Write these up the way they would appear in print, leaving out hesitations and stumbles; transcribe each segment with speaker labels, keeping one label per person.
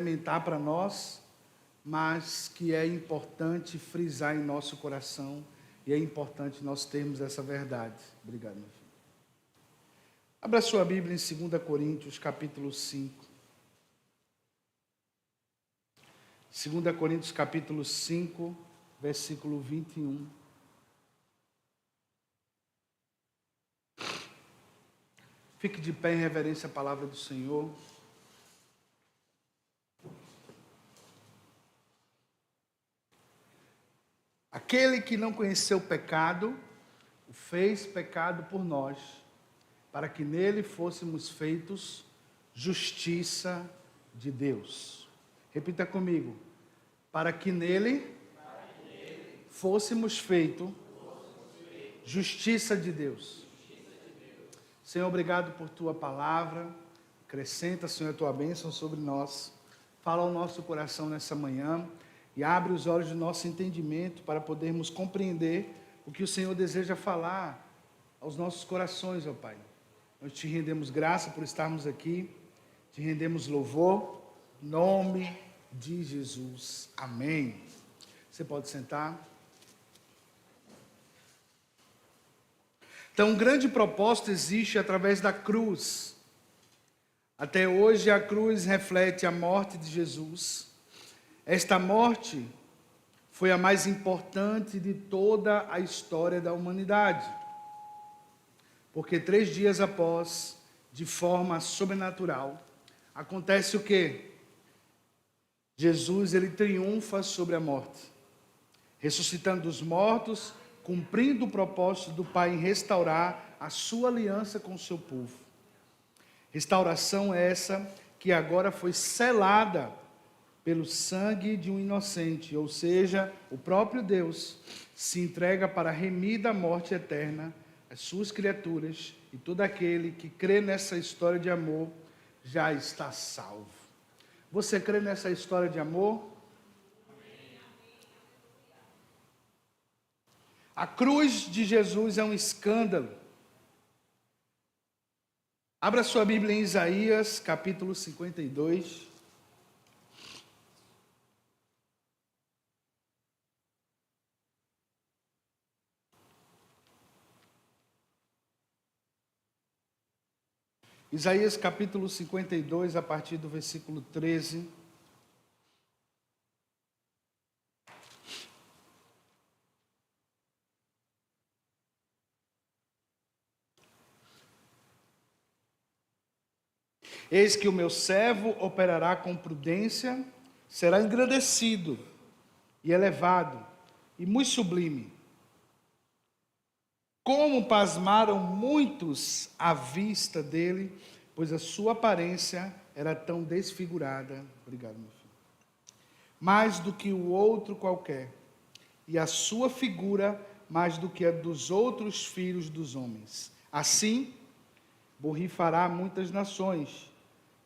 Speaker 1: alimentar para nós, mas que é importante frisar em nosso coração e é importante nós termos essa verdade. Obrigado, meu filho. Abra sua Bíblia em 2 Coríntios, capítulo 5. 2 Coríntios, capítulo 5, versículo 21. Fique de pé em reverência à palavra do Senhor. Aquele que não conheceu o pecado, o fez pecado por nós, para que nele fôssemos feitos justiça de Deus. Repita comigo. Para que nele fôssemos feitos justiça de Deus. Senhor, obrigado por tua palavra. Acrescenta, Senhor, a tua bênção sobre nós. Fala ao nosso coração nessa manhã e abre os olhos do nosso entendimento para podermos compreender o que o Senhor deseja falar aos nossos corações, ó Pai. Nós te rendemos graça por estarmos aqui, te rendemos louvor, em nome de Jesus. Amém. Você pode sentar. Então, um grande propósito existe através da cruz. Até hoje a cruz reflete a morte de Jesus. Esta morte foi a mais importante de toda a história da humanidade. Porque 3 dias após, de forma sobrenatural, acontece o quê? Jesus, ele triunfa sobre a morte, ressuscitando dos mortos, cumprindo o propósito do Pai em restaurar a sua aliança com o seu povo. Restauração essa que agora foi selada pelo sangue de um inocente, ou seja, o próprio Deus se entrega para remir da morte eterna as suas criaturas, e todo aquele que crê nessa história de amor já está salvo. Você crê nessa história de amor? A cruz de Jesus é um escândalo. Abra sua Bíblia em Isaías, capítulo 52. Isaías, capítulo 52, a partir do versículo 13. Eis que o meu servo operará com prudência, será engrandecido e elevado e muito sublime. Como pasmaram muitos à vista dele, pois a sua aparência era tão desfigurada. Obrigado, meu filho. Mais do que o outro qualquer, e a sua figura mais do que a dos outros filhos dos homens. Assim, borrifará muitas nações,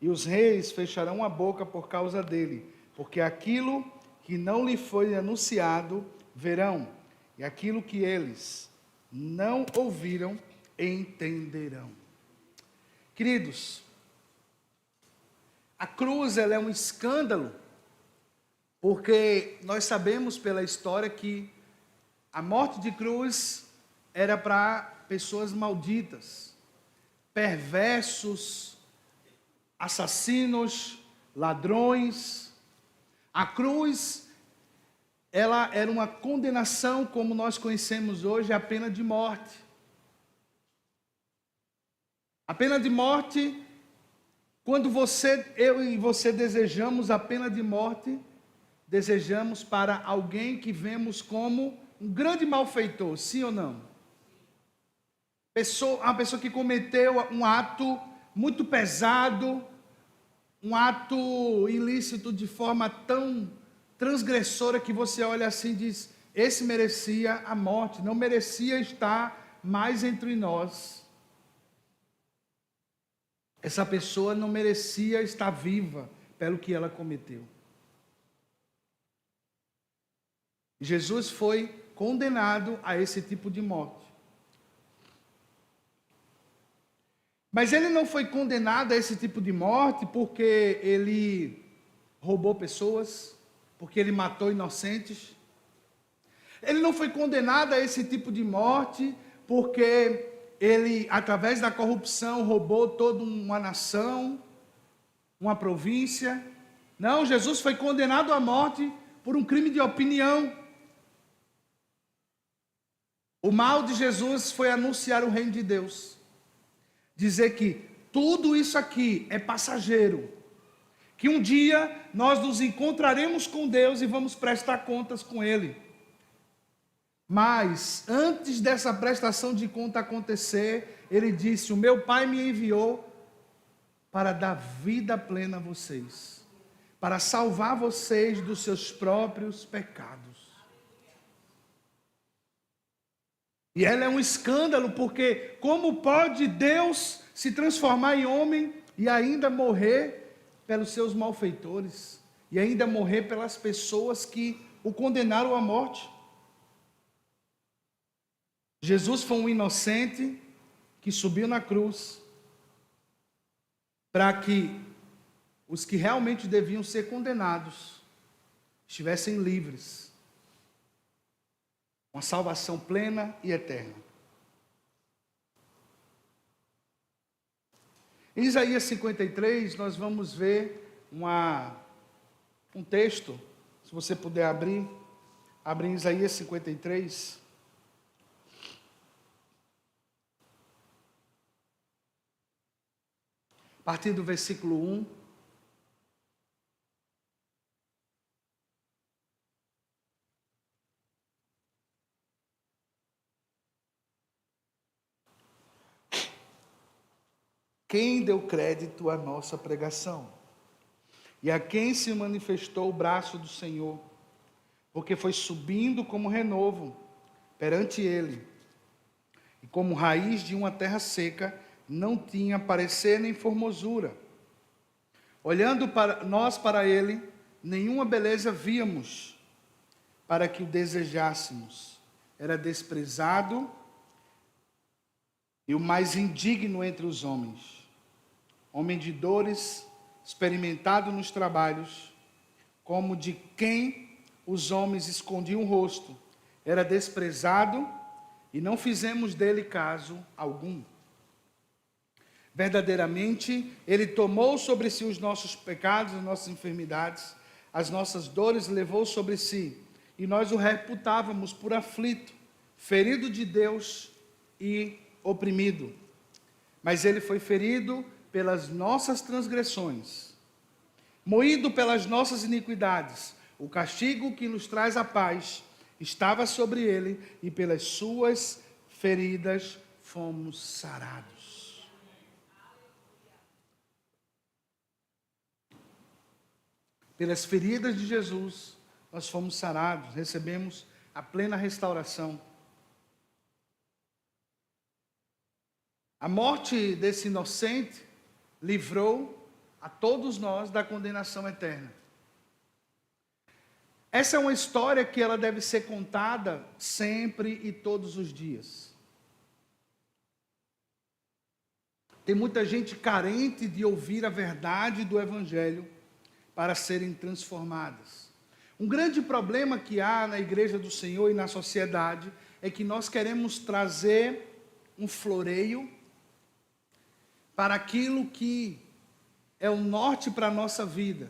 Speaker 1: e os reis fecharão a boca por causa dele, porque aquilo que não lhe foi anunciado verão, e aquilo que eles não ouviram entenderão. Queridos, a cruz ela é um escândalo, porque nós sabemos pela história que a morte de cruz era para pessoas malditas, perversos, assassinos, ladrões. A cruz, ela era uma condenação, como nós conhecemos hoje, a pena de morte. A pena de morte, quando eu e você desejamos a pena de morte, desejamos para alguém que vemos como um grande malfeitor, sim ou não? Uma pessoa que cometeu um ato muito pesado, um ato ilícito de forma tão transgressora que você olha assim e diz, esse merecia a morte, não merecia estar mais entre nós. Essa pessoa não merecia estar viva pelo que ela cometeu. Jesus foi condenado a esse tipo de morte. Mas ele não foi condenado a esse tipo de morte porque ele roubou pessoas, porque ele matou inocentes. Ele não foi condenado a esse tipo de morte, porque ele, através da corrupção, roubou toda uma nação, uma província. Não, Jesus foi condenado à morte por um crime de opinião. O mal de Jesus foi anunciar o reino de Deus. Dizer que tudo isso aqui é passageiro. Que um dia nós nos encontraremos com Deus e vamos prestar contas com Ele. Mas, antes dessa prestação de conta acontecer, Ele disse: o meu Pai me enviou para dar vida plena a vocês, para salvar vocês dos seus próprios pecados. E ela é um escândalo, porque como pode Deus se transformar em homem e ainda morrer pelos seus malfeitores, e ainda morrer pelas pessoas que o condenaram à morte? Jesus foi um inocente que subiu na cruz para que os que realmente deviam ser condenados estivessem livres, uma salvação plena e eterna. Em Isaías 53, nós vamos ver um texto, se você puder abrir em Isaías 53. A partir do versículo 1. Quem deu crédito à nossa pregação? E a quem se manifestou o braço do Senhor? Porque foi subindo como renovo perante ele, e como raiz de uma terra seca, não tinha parecer nem formosura. Olhando para ele, nenhuma beleza víamos, para que o desejássemos. Era desprezado e o mais indigno entre os homens, homem de dores, experimentado nos trabalhos, como de quem os homens escondiam o rosto. Era desprezado e não fizemos dele caso algum. Verdadeiramente, ele tomou sobre si os nossos pecados, as nossas enfermidades, as nossas dores levou sobre si, e nós o reputávamos por aflito, ferido de Deus e oprimido. Mas ele foi ferido pelas nossas transgressões, moído pelas nossas iniquidades. O castigo que nos traz a paz estava sobre ele, e pelas suas feridas fomos sarados. Pelas feridas de Jesus, nós fomos sarados, recebemos a plena restauração. A morte desse inocente livrou a todos nós da condenação eterna. Essa é uma história que ela deve ser contada sempre e todos os dias. Tem muita gente carente de ouvir a verdade do Evangelho para serem transformadas. Um grande problema que há na igreja do Senhor e na sociedade é que nós queremos trazer um floreio para aquilo que é o norte para a nossa vida.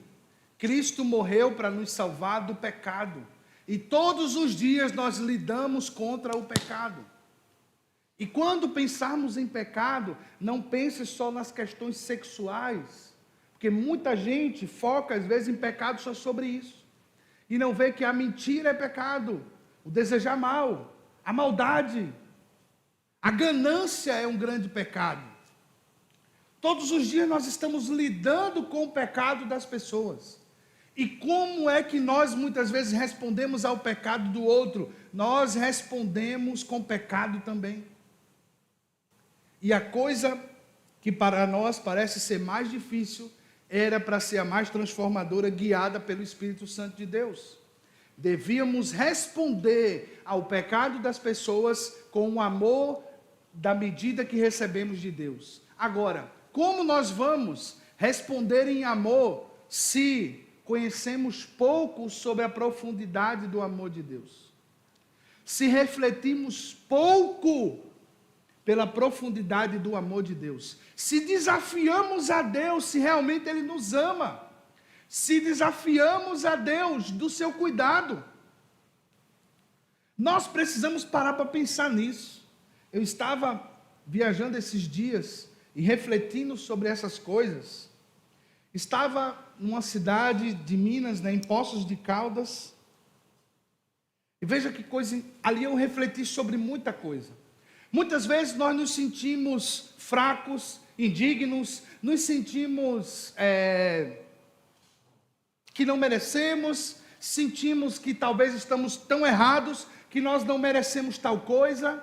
Speaker 1: Cristo morreu para nos salvar do pecado, e todos os dias nós lidamos contra o pecado. E quando pensarmos em pecado, não pense só nas questões sexuais, porque muita gente foca às vezes em pecado só sobre isso, e não vê que a mentira é pecado, o desejar mal, a maldade, a ganância é um grande pecado. Todos os dias nós estamos lidando com o pecado das pessoas. E como é que nós muitas vezes respondemos ao pecado do outro? Nós respondemos com pecado também. E a coisa que para nós parece ser mais difícil, era para ser a mais transformadora, guiada pelo Espírito Santo de Deus. Devíamos responder ao pecado das pessoas com o amor da medida que recebemos de Deus. Agora, como nós vamos responder em amor se conhecemos pouco sobre a profundidade do amor de Deus. Se refletimos pouco pela profundidade do amor de Deus. Se desafiamos a Deus, se realmente Ele nos ama. Se desafiamos a Deus do seu cuidado. Nós precisamos parar para pensar nisso. Eu estava viajando esses dias e refletindo sobre essas coisas. Estava numa cidade de Minas, em Poços de Caldas. E veja que coisa, ali eu refleti sobre muita coisa. Muitas vezes nós nos sentimos fracos, indignos, nos sentimos que não merecemos, sentimos que talvez estamos tão errados que nós não merecemos tal coisa.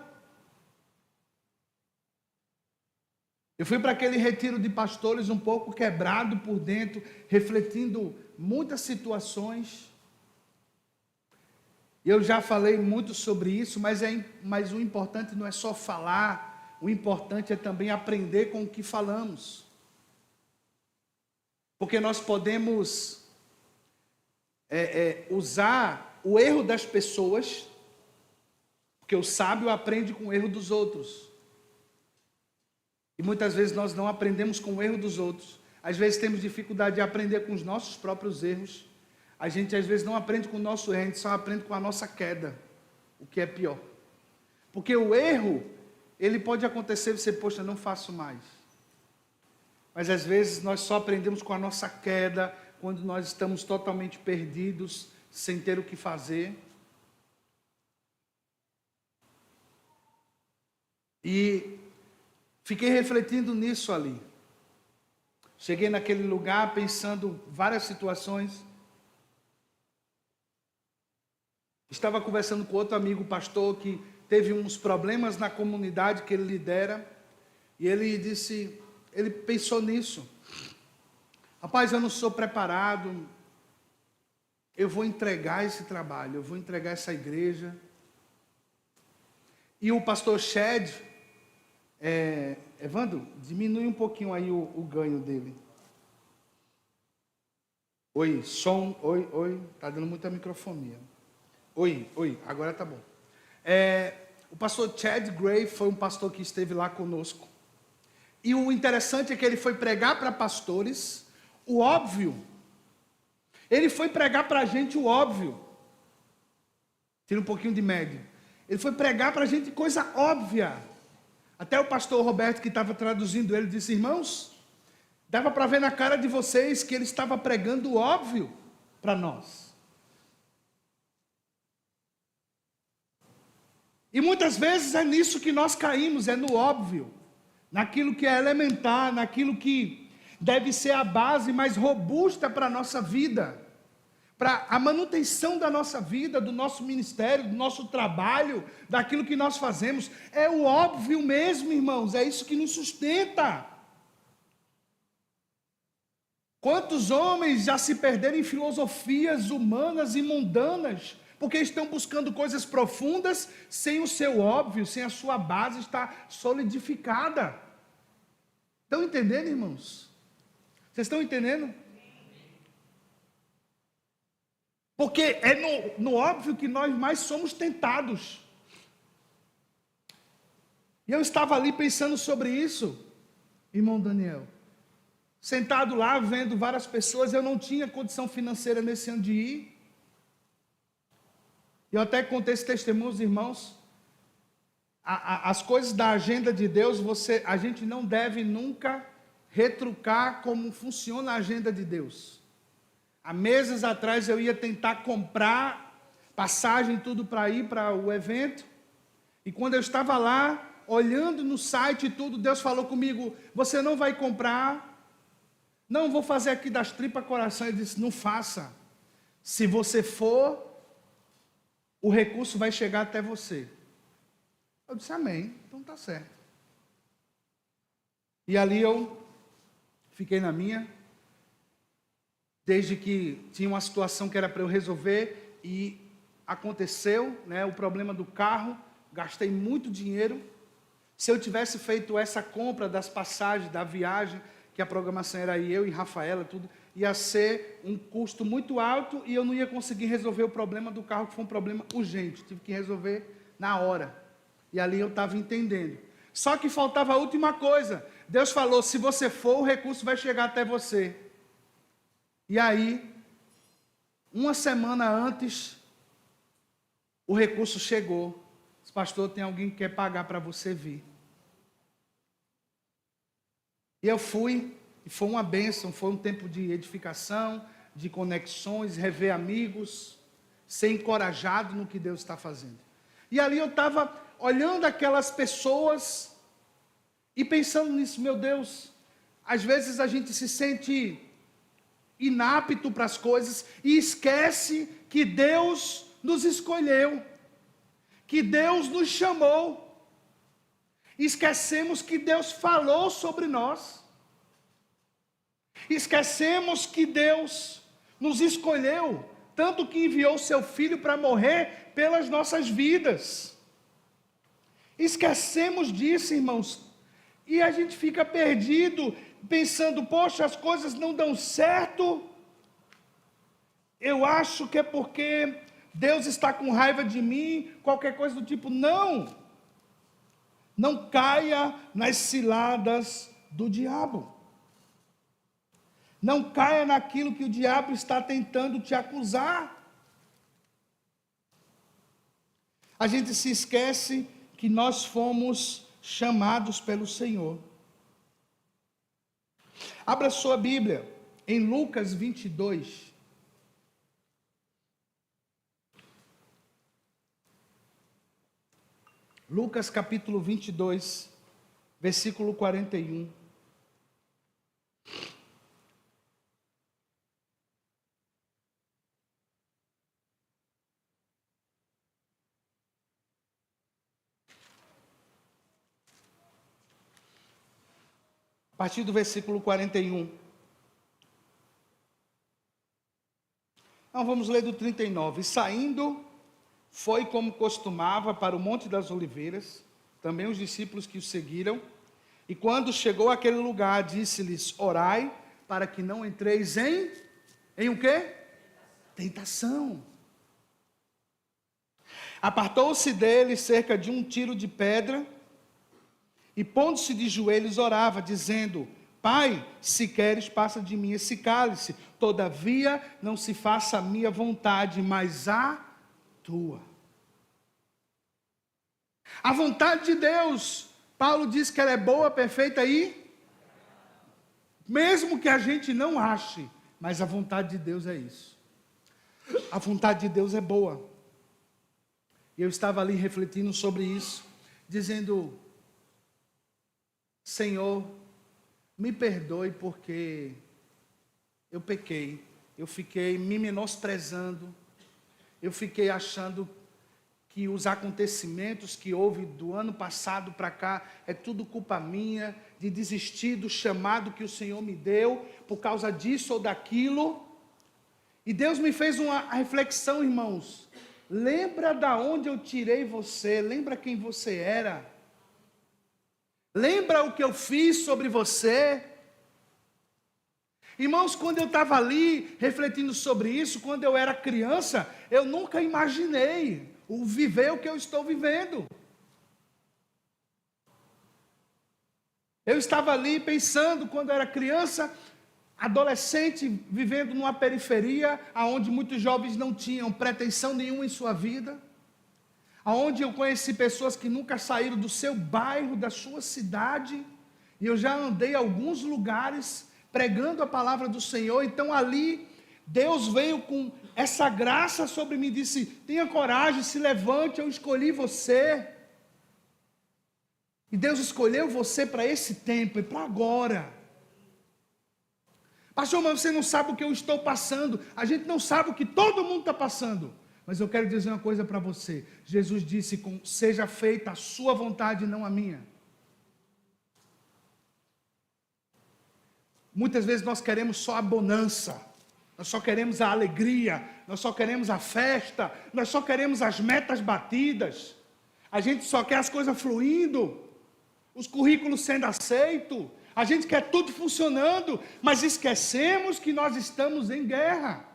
Speaker 1: Eu fui para aquele retiro de pastores um pouco quebrado por dentro, refletindo muitas situações. Eu já falei muito sobre isso, mas o importante não é só falar, o importante é também aprender com o que falamos. Porque nós podemos usar o erro das pessoas, porque o sábio aprende com o erro dos outros. E muitas vezes nós não aprendemos com o erro dos outros. Às vezes temos dificuldade de aprender com os nossos próprios erros. A gente às vezes não aprende com o nosso erro, a gente só aprende com a nossa queda, o que é pior. Porque o erro, ele pode acontecer e você, poxa, não faço mais. Mas às vezes nós só aprendemos com a nossa queda, quando nós estamos totalmente perdidos, sem ter o que fazer. E fiquei refletindo nisso ali. Cheguei naquele lugar pensando várias situações. Estava conversando com outro amigo pastor que teve uns problemas na comunidade que ele lidera. E ele disse, ele pensou nisso. Rapaz, eu não sou preparado. Eu vou entregar esse trabalho, eu vou entregar essa igreja. E o pastor Shed, Evandro, diminui um pouquinho aí o ganho dele. Oi, som, oi, tá dando muita microfonia. Oi, agora tá bom. O pastor Chad Gray foi um pastor que esteve lá conosco. E o interessante é que ele foi pregar para pastores o óbvio. Ele foi pregar para a gente o óbvio. Tira um pouquinho de médio. Ele foi pregar para a gente coisa óbvia. Até o pastor Roberto, que estava traduzindo ele, disse, irmãos, dava para ver na cara de vocês que ele estava pregando o óbvio para nós. E muitas vezes é nisso que nós caímos, é no óbvio, naquilo que é elementar, naquilo que deve ser a base mais robusta para a nossa vida, para a manutenção da nossa vida, do nosso ministério, do nosso trabalho, daquilo que nós fazemos. É o óbvio mesmo, irmãos, é isso que nos sustenta. Quantos homens já se perderam em filosofias humanas e mundanas, porque estão buscando coisas profundas, sem o seu óbvio, sem a sua base estar solidificada. Estão entendendo, irmãos? Vocês estão entendendo? Porque é no óbvio que nós mais somos tentados. E eu estava ali pensando sobre isso, irmão Daniel. Sentado lá, vendo várias pessoas, eu não tinha condição financeira nesse ano de ir. Eu até contei esse testemunho aos irmãos. As coisas da agenda de Deus, a gente não deve nunca retrucar como funciona a agenda de Deus. Há meses atrás eu ia tentar comprar passagem tudo para ir para o evento. E quando eu estava lá, olhando no site e tudo, Deus falou comigo, você não vai comprar? Não, vou fazer aqui das tripas coração. Ele disse, não faça. Se você for, o recurso vai chegar até você. Eu disse, amém, então tá certo. E ali eu fiquei na minha, desde que tinha uma situação que era para eu resolver, e aconteceu, né, o problema do carro, gastei muito dinheiro. Se eu tivesse feito essa compra das passagens, da viagem, que a programação era eu e Rafaela, tudo, ia ser um custo muito alto e eu não ia conseguir resolver o problema do carro, que foi um problema urgente, tive que resolver na hora. E ali eu estava entendendo. Só que faltava a última coisa. Deus falou, se você for, o recurso vai chegar até você. E aí, uma semana antes, o recurso chegou. Disse, pastor, tem alguém que quer pagar para você vir. E eu fui, e foi uma bênção, foi um tempo de edificação, de conexões, rever amigos, ser encorajado no que Deus está fazendo. E ali eu estava olhando aquelas pessoas e pensando nisso, meu Deus, às vezes a gente se sente inapto para as coisas e esquece que Deus nos escolheu, que Deus nos chamou. Esquecemos que Deus falou sobre nós. Esquecemos que Deus nos escolheu, tanto que enviou seu Filho para morrer pelas nossas vidas. Esquecemos disso, irmãos, e a gente fica perdido, pensando, poxa, as coisas não dão certo. Eu acho que é porque Deus está com raiva de mim, qualquer coisa do tipo. Não! Não caia nas ciladas do diabo. Não caia naquilo que o diabo está tentando te acusar. A gente se esquece que nós fomos chamados pelo Senhor. Abra sua Bíblia em Lucas 22. Lucas capítulo 22, versículo 41. A partir do versículo 41. Então vamos ler do 39. Saindo, foi como costumava para o Monte das Oliveiras, também os discípulos que o seguiram. E quando chegou àquele lugar, disse-lhes, orai, para que não entreis em o quê? Tentação. Apartou-se dele cerca de um tiro de pedra, e pondo-se de joelhos orava, dizendo, Pai, se queres, passa de mim esse cálice, todavia não se faça a minha vontade, mas a tua. A vontade de Deus, Paulo diz que ela é boa, perfeita e mesmo que a gente não ache, mas a vontade de Deus é isso. A vontade de Deus é boa. E eu estava ali refletindo sobre isso, dizendo, Senhor, me perdoe porque eu pequei, eu fiquei me menosprezando, eu fiquei achando que os acontecimentos que houve do ano passado para cá, é tudo culpa minha, de desistir do chamado que o Senhor me deu, por causa disso ou daquilo. E Deus me fez uma reflexão, irmãos, lembra da onde eu tirei você, lembra quem você era, lembra o que eu fiz sobre você. Irmãos, quando eu estava ali, refletindo sobre isso, quando eu era criança, eu nunca imaginei viver o que eu estou vivendo. Eu estava ali pensando, quando eu era criança, adolescente, vivendo numa periferia, onde muitos jovens não tinham pretensão nenhuma em sua vida, onde eu conheci pessoas que nunca saíram do seu bairro, da sua cidade, e eu já andei em alguns lugares, pregando a palavra do Senhor. Então ali, Deus veio com essa graça sobre mim, disse, tenha coragem, se levante, eu escolhi você. E Deus escolheu você para esse tempo e para agora. Pastor, mas você não sabe o que eu estou passando. A gente não sabe o que todo mundo está passando. Mas eu quero dizer uma coisa para você. Jesus disse, seja feita a sua vontade e não a minha. Muitas vezes nós queremos só a bonança, nós só queremos a alegria, nós só queremos a festa, nós só queremos as metas batidas, a gente só quer as coisas fluindo, os currículos sendo aceitos, A gente quer tudo funcionando, mas esquecemos que nós estamos em guerra.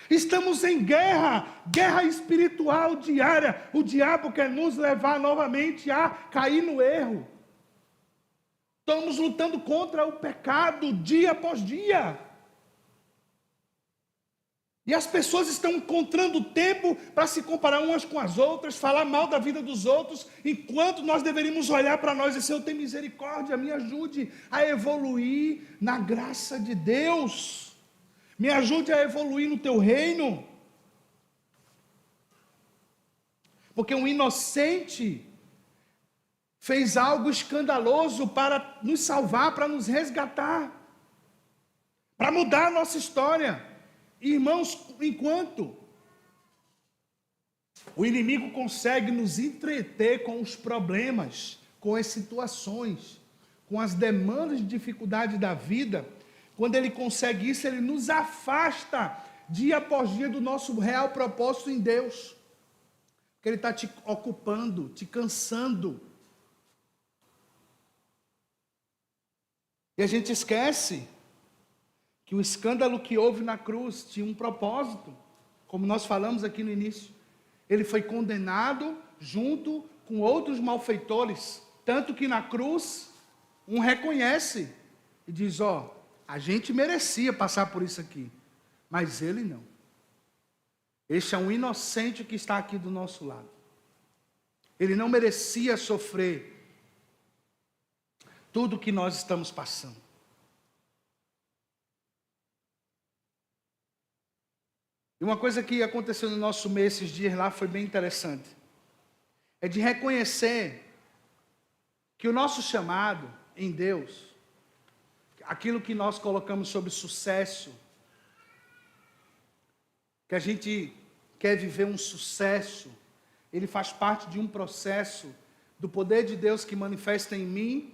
Speaker 1: Estamos em guerra, guerra espiritual diária. O diabo quer nos levar novamente a cair no erro. Estamos lutando contra o pecado dia após dia. E as pessoas estão encontrando tempo para se comparar umas com as outras, falar mal da vida dos outros, enquanto nós deveríamos olhar para nós e dizer: Senhor, tem misericórdia, me ajude a evoluir na graça de Deus. Me ajude a evoluir no teu reino. Porque um inocente fez algo escandaloso para nos salvar, para nos resgatar, para mudar a nossa história. Irmãos, enquanto o inimigo consegue nos entreter com os problemas, com as situações, com as demandas de dificuldade da vida, quando ele consegue isso, ele nos afasta dia após dia do nosso real propósito em Deus. Porque ele está te ocupando, te cansando. E a gente esquece que o escândalo que houve na cruz tinha um propósito, como nós falamos aqui no início. Ele foi condenado junto com outros malfeitores, tanto que na cruz um reconhece e diz: ó, a gente merecia passar por isso aqui, mas ele não. Este é um inocente que está aqui do nosso lado. Ele não merecia sofrer tudo o que nós estamos passando. E uma coisa que aconteceu no nosso mês esses dias lá foi bem interessante. É de reconhecer que o nosso chamado em Deus, aquilo que nós colocamos sobre sucesso, que a gente quer viver um sucesso, ele faz parte de um processo do poder de Deus que manifesta em mim,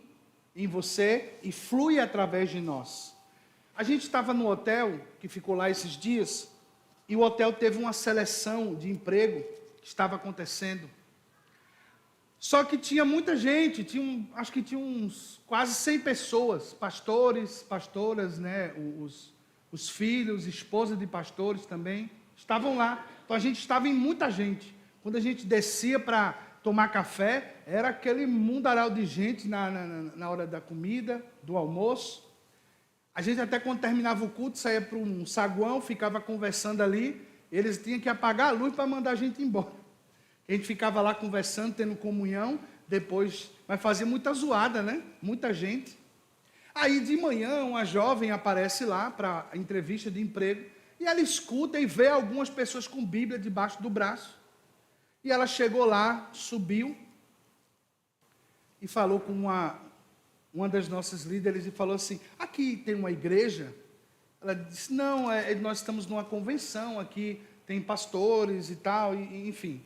Speaker 1: em você e flui através de nós. A gente estava no hotel, que ficou lá esses dias, e o hotel teve uma seleção de emprego que estava acontecendo. Só que tinha muita gente, acho que tinha uns quase 100 pessoas, pastores, pastoras, né, os filhos, esposas de pastores também, estavam lá. Então a gente estava em muita gente. Quando a gente descia para tomar café, era aquele mundaral de gente na hora da comida, do almoço. A gente até quando terminava o culto, saía para um saguão, ficava conversando ali, eles tinham que apagar a luz para mandar a gente embora. A gente ficava lá conversando, tendo comunhão, depois, mas fazia muita zoada, né? Muita gente. Aí de manhã, uma jovem aparece lá para a entrevista de emprego, e ela escuta e vê algumas pessoas com Bíblia debaixo do braço. E ela chegou lá, subiu, e falou com uma das nossas líderes e falou assim: aqui tem uma igreja? Ela disse: não, nós estamos numa convenção aqui, tem pastores e tal, enfim.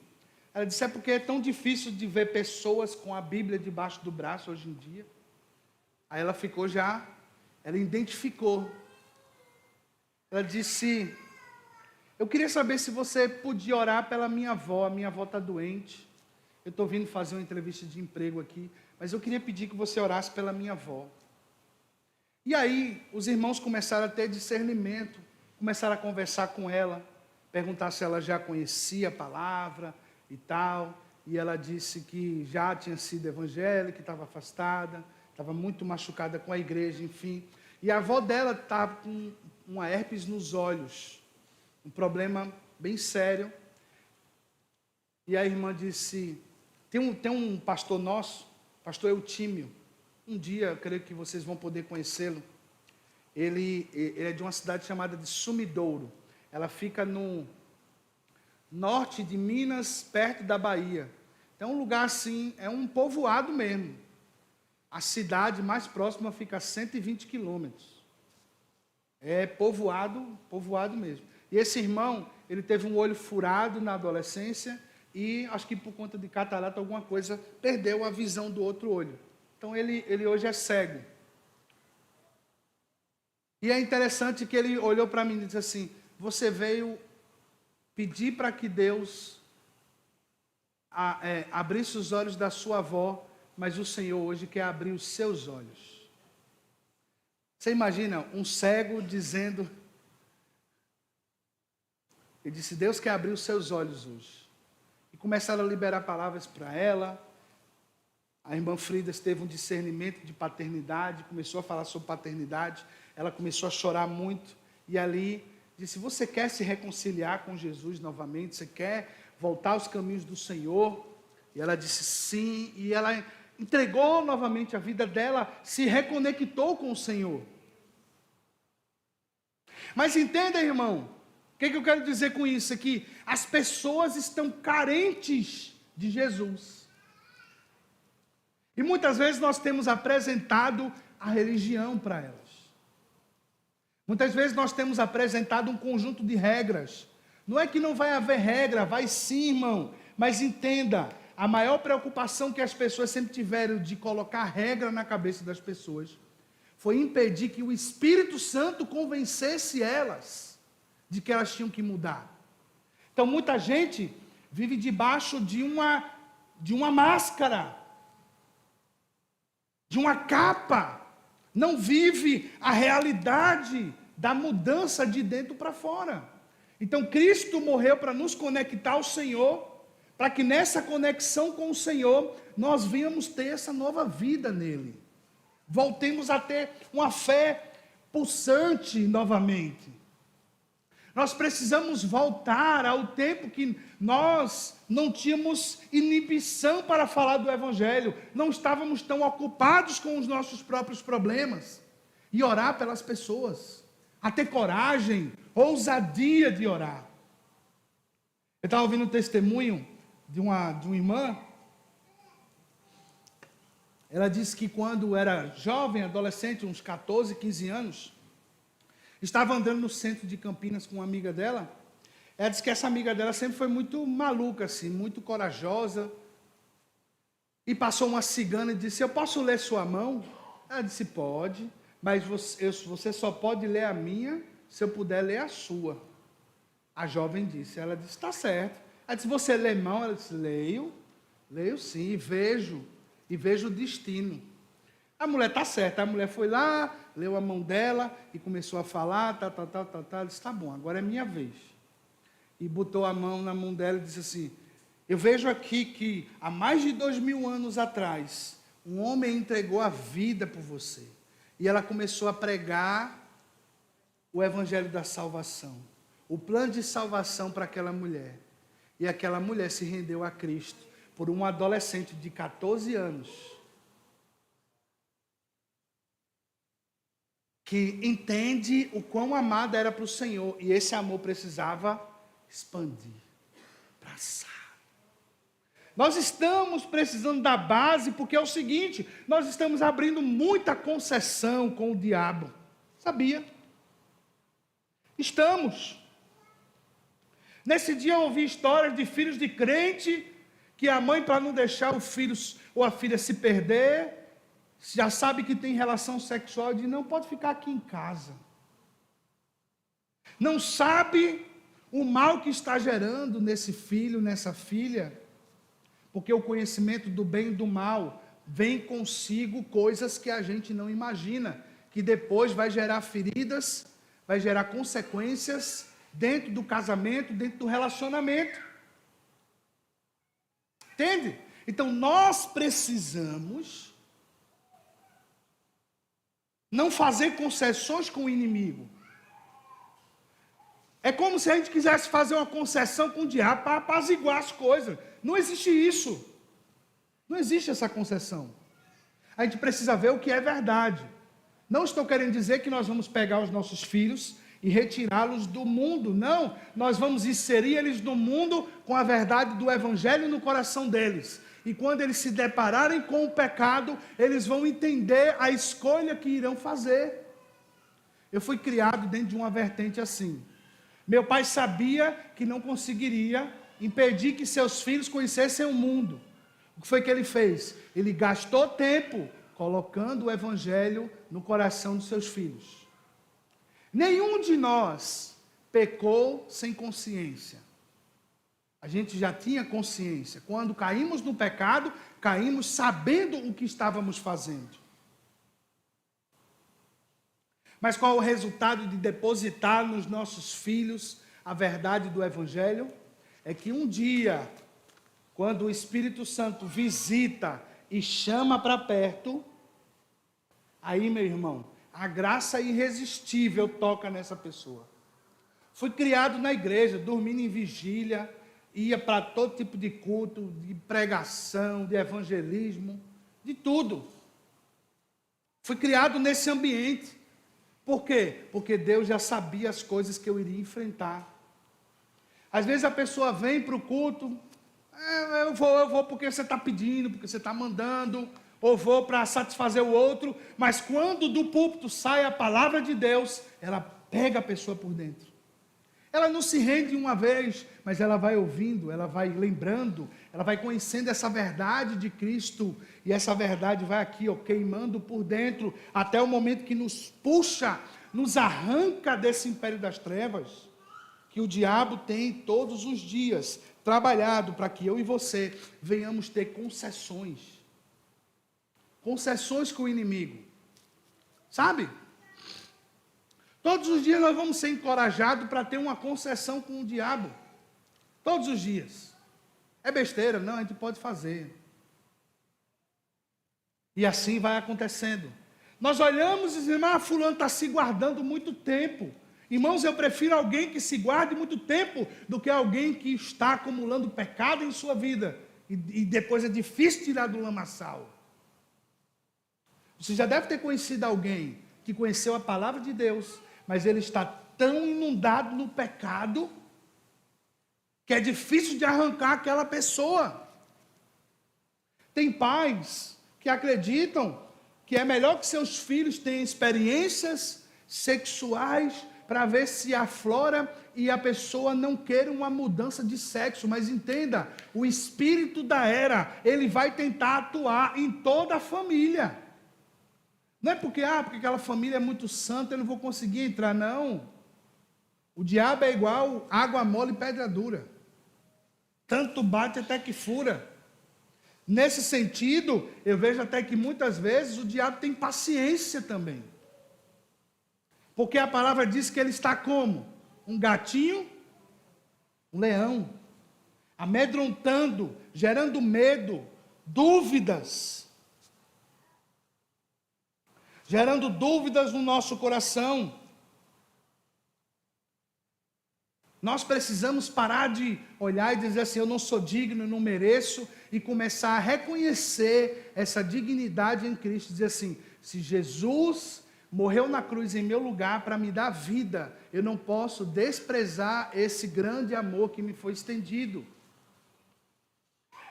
Speaker 1: Ela disse: é porque é tão difícil de ver pessoas com a Bíblia debaixo do braço hoje em dia. Aí ela ficou já, ela identificou. Ela disse: eu queria saber se você podia orar pela minha avó, a minha avó está doente. Eu estou vindo fazer uma entrevista de emprego aqui, mas eu queria pedir que você orasse pela minha avó. E aí, os irmãos começaram a ter discernimento, começaram a conversar com ela, perguntar se ela já conhecia a palavra e tal. E ela disse que já tinha sido evangélica, que estava afastada, estava muito machucada com a igreja, enfim. E a avó dela estava com uma herpes nos olhos, um problema bem sério. E a irmã disse: tem um pastor nosso, pastor Eutímio, um dia eu creio que vocês vão poder conhecê-lo. Ele é de uma cidade chamada de Sumidouro. Ela fica no norte de Minas, perto da Bahia. É um lugar assim, é um povoado mesmo. A cidade mais próxima fica a 120 quilômetros. É povoado mesmo. E esse irmão, ele teve um olho furado na adolescência e acho que por conta de catarata alguma coisa, perdeu a visão do outro olho. Então ele hoje é cego. E é interessante que ele olhou para mim e disse assim: você veio pedir para que Deus abrisse os olhos da sua avó, mas o Senhor hoje quer abrir os seus olhos. Você imagina um cego dizendo... Ele disse, Deus quer abrir os seus olhos hoje. E começaram a liberar palavras para ela. A irmã Frida teve um discernimento de paternidade, começou a falar sobre paternidade. Ela começou a chorar muito. E ali disse, você quer se reconciliar com Jesus novamente? Você quer voltar aos caminhos do Senhor? E ela disse sim. E ela entregou novamente a vida dela, se reconectou com o Senhor. Mas entenda, irmão, o que eu quero dizer com isso aqui? As pessoas estão carentes de Jesus. E muitas vezes nós temos apresentado a religião para elas. Muitas vezes nós temos apresentado um conjunto de regras. Não é que não vai haver regra, vai sim, irmão. Mas entenda, a maior preocupação que as pessoas sempre tiveram de colocar regra na cabeça das pessoas foi impedir que o Espírito Santo convencesse elas de que elas tinham que mudar. Então muita gente vive debaixo de uma máscara, de uma capa, não vive a realidade da mudança de dentro para fora. Então Cristo morreu para nos conectar ao Senhor, para que nessa conexão com o Senhor, nós venhamos ter essa nova vida nele. Voltemos a ter uma fé pulsante novamente. Nós precisamos voltar ao tempo que nós não tínhamos inibição para falar do Evangelho, não estávamos tão ocupados com os nossos próprios problemas, e orar pelas pessoas, a ter coragem, ousadia de orar. Eu estava ouvindo um testemunho de uma irmã. Ela disse que quando era jovem, adolescente, uns 14, 15 anos, estava andando no centro de Campinas com uma amiga dela. Ela disse que essa amiga dela sempre foi muito maluca, assim, muito corajosa. E passou uma cigana e disse, eu posso ler sua mão? Ela disse, pode, mas você só pode ler a minha se eu puder ler a sua. A jovem disse, ela disse, está certo. Ela disse, você lê mão? Ela disse, leio sim, e vejo o destino. A mulher está certa, a mulher foi lá, leu a mão dela e começou a falar, ela disse, tá bom, agora é minha vez. E botou a mão na mão dela e disse assim, eu vejo aqui que há mais de 2000 anos atrás, um homem entregou a vida por você. E ela começou a pregar o evangelho da salvação, o plano de salvação para aquela mulher. E aquela mulher se rendeu a Cristo por um adolescente de 14 anos, que entende o quão amada era para o Senhor, e esse amor precisava expandir, abraçar. Nós estamos precisando da base, porque é o seguinte, nós estamos abrindo muita concessão com o diabo, sabia? Estamos. Nesse dia eu ouvi histórias de filhos de crente, que a mãe, para não deixar o filho ou a filha se perder, já sabe que tem relação sexual e diz, não, pode ficar aqui em casa. Não sabe o mal que está gerando nesse filho, nessa filha, porque o conhecimento do bem e do mal vem consigo coisas que a gente não imagina, que depois vai gerar feridas, vai gerar consequências dentro do casamento, dentro do relacionamento. Entende? Então nós precisamos não fazer concessões com o inimigo. É como se a gente quisesse fazer uma concessão com o diabo para apaziguar as coisas. Não existe isso. Não existe essa concessão. A gente precisa ver o que é verdade. Não estou querendo dizer que nós vamos pegar os nossos filhos e retirá-los do mundo. Não, nós vamos inserir eles no mundo com a verdade do Evangelho no coração deles. E quando eles se depararem com o pecado, eles vão entender a escolha que irão fazer. Eu fui criado dentro de uma vertente assim. Meu pai sabia que não conseguiria impedir que seus filhos conhecessem o mundo. O que foi que ele fez? Ele gastou tempo colocando o Evangelho no coração dos seus filhos. Nenhum de nós pecou sem consciência. A gente já tinha consciência. Quando caímos no pecado, caímos sabendo o que estávamos fazendo. Mas qual o resultado de depositar nos nossos filhos a verdade do Evangelho? É que um dia, quando o Espírito Santo visita e chama para perto, aí, meu irmão, a graça irresistível toca nessa pessoa. Fui criado na igreja, dormindo em vigília, ia para todo tipo de culto, de pregação, de evangelismo, de tudo. Fui criado nesse ambiente. Por quê? Porque Deus já sabia as coisas que eu iria enfrentar. Às vezes a pessoa vem para o culto, eu vou porque você está pedindo, porque você está mandando, ou vou para satisfazer o outro, mas quando do púlpito sai a palavra de Deus, ela pega a pessoa por dentro. Ela não se rende uma vez, mas ela vai ouvindo, ela vai lembrando, ela vai conhecendo essa verdade de Cristo, e essa verdade vai aqui, queimando por dentro, até o momento que nos puxa, nos arranca desse império das trevas, que o diabo tem todos os dias trabalhado para que eu e você venhamos ter concessões com o inimigo, sabe? Todos os dias nós vamos ser encorajados para ter uma concessão com o diabo. Todos os dias. É besteira? Não, a gente pode fazer. E assim vai acontecendo. Nós olhamos e dizemos, fulano está se guardando muito tempo. Irmãos, eu prefiro alguém que se guarde muito tempo do que alguém que está acumulando pecado em sua vida. E depois é difícil tirar do lamaçal. Você já deve ter conhecido alguém que conheceu a palavra de Deus, mas ele está tão inundado no pecado que é difícil de arrancar aquela pessoa. Tem pais que acreditam que é melhor que seus filhos tenham experiências sexuais para ver se aflora e a pessoa não queira uma mudança de sexo. Mas entenda, o espírito da era, ele vai tentar atuar em toda a família. Não é porque aquela família é muito santa, eu não vou conseguir entrar, não. O diabo é igual água mole e pedra dura. Tanto bate até que fura. Nesse sentido, eu vejo até que muitas vezes o diabo tem paciência também. Porque a palavra diz que ele está como? Um gatinho, um leão, amedrontando, gerando medo, dúvidas. Gerando dúvidas no nosso coração. Nós precisamos parar de olhar e dizer assim, eu não sou digno, eu não mereço, e começar a reconhecer essa dignidade em Cristo, dizer assim, se Jesus morreu na cruz em meu lugar para me dar vida, eu não posso desprezar esse grande amor que me foi estendido.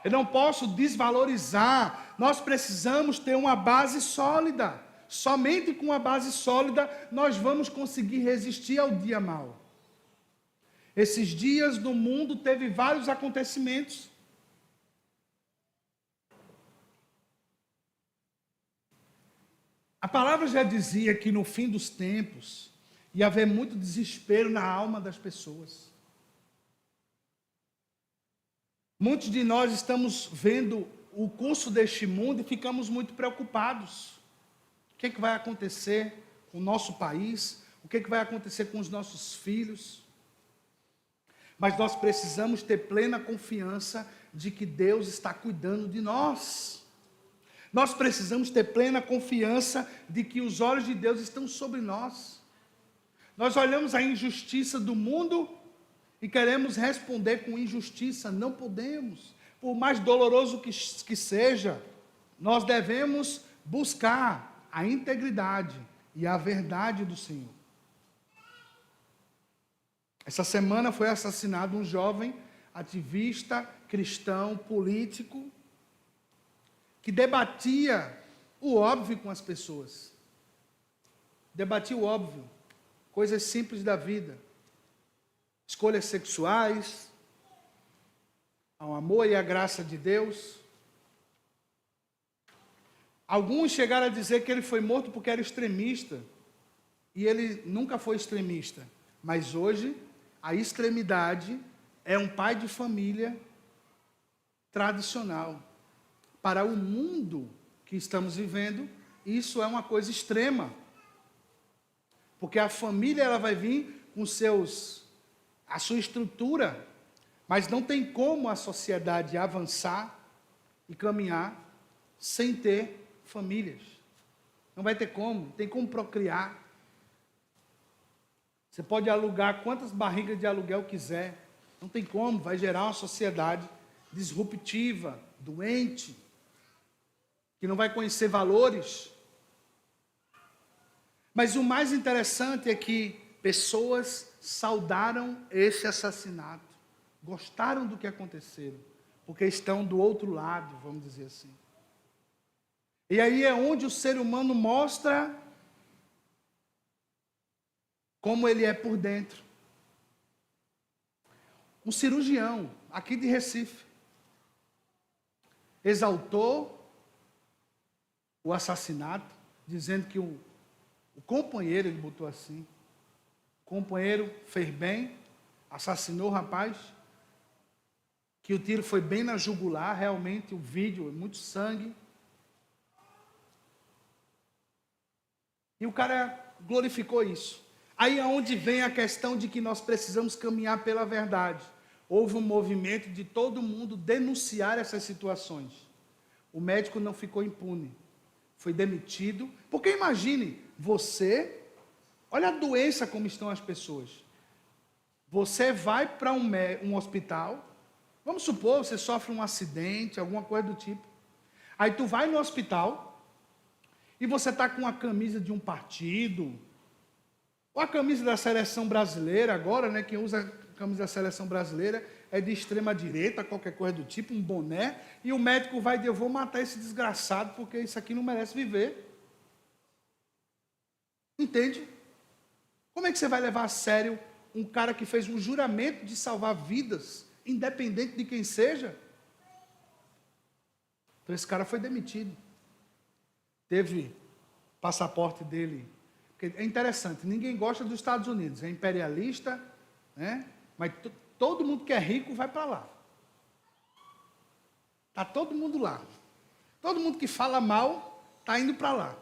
Speaker 1: Eu não posso desvalorizar, nós precisamos ter uma base sólida. Somente com uma base sólida nós vamos conseguir resistir ao dia mau. Esses dias no mundo teve vários acontecimentos. A palavra já dizia que no fim dos tempos ia haver muito desespero na alma das pessoas. Muitos de nós estamos vendo o curso deste mundo e ficamos muito preocupados. O que vai acontecer com o nosso país? O que vai acontecer com os nossos filhos? Mas nós precisamos ter plena confiança de que Deus está cuidando de nós. Nós precisamos ter plena confiança de que os olhos de Deus estão sobre nós. Nós olhamos a injustiça do mundo e queremos responder com injustiça. Não podemos. Por mais doloroso que seja, nós devemos buscar a integridade e a verdade do Senhor. Essa semana foi assassinado um jovem ativista, cristão, político, que debatia o óbvio com as pessoas. Debatia o óbvio, coisas simples da vida. Escolhas sexuais, ao amor e à graça de Deus. Alguns chegaram a dizer que ele foi morto porque era extremista. E ele nunca foi extremista. Mas hoje, a extremidade é um pai de família tradicional. Para o mundo que estamos vivendo, isso é uma coisa extrema. Porque a família ela vai vir com a sua estrutura, mas não tem como a sociedade avançar e caminhar sem ter famílias. Não vai ter como, tem como procriar. Você pode alugar quantas barrigas de aluguel quiser, não tem como, vai gerar uma sociedade disruptiva, doente, que não vai conhecer valores. Mas o mais interessante é que pessoas saudaram esse assassinato, gostaram do que aconteceu, porque estão do outro lado, vamos dizer assim. E aí é onde o ser humano mostra como ele é por dentro. Um cirurgião, aqui de Recife, exaltou o assassinato, dizendo que o companheiro, ele botou assim, o companheiro fez bem, assassinou o rapaz, que o tiro foi bem na jugular, realmente o vídeo, muito sangue. E o cara glorificou isso. Aí é onde vem a questão de que nós precisamos caminhar pela verdade. Houve um movimento de todo mundo denunciar essas situações. O médico não ficou impune. Foi demitido. Porque imagine, olha a doença como estão as pessoas. Você vai para um hospital, vamos supor, você sofre um acidente, alguma coisa do tipo. Aí tu vai no hospital e você está com a camisa de um partido, ou a camisa da seleção brasileira agora, né? Quem usa a camisa da seleção brasileira é de extrema direita, qualquer coisa do tipo, um boné, e o médico vai dizer, eu vou matar esse desgraçado, porque isso aqui não merece viver. Entende? Como é que você vai levar a sério um cara que fez um juramento de salvar vidas, independente de quem seja? Então esse cara foi demitido. Teve passaporte dele. Porque é interessante, ninguém gosta dos Estados Unidos, é imperialista, né? Mas todo mundo que é rico vai para lá. Está todo mundo lá. Todo mundo que fala mal está indo para lá.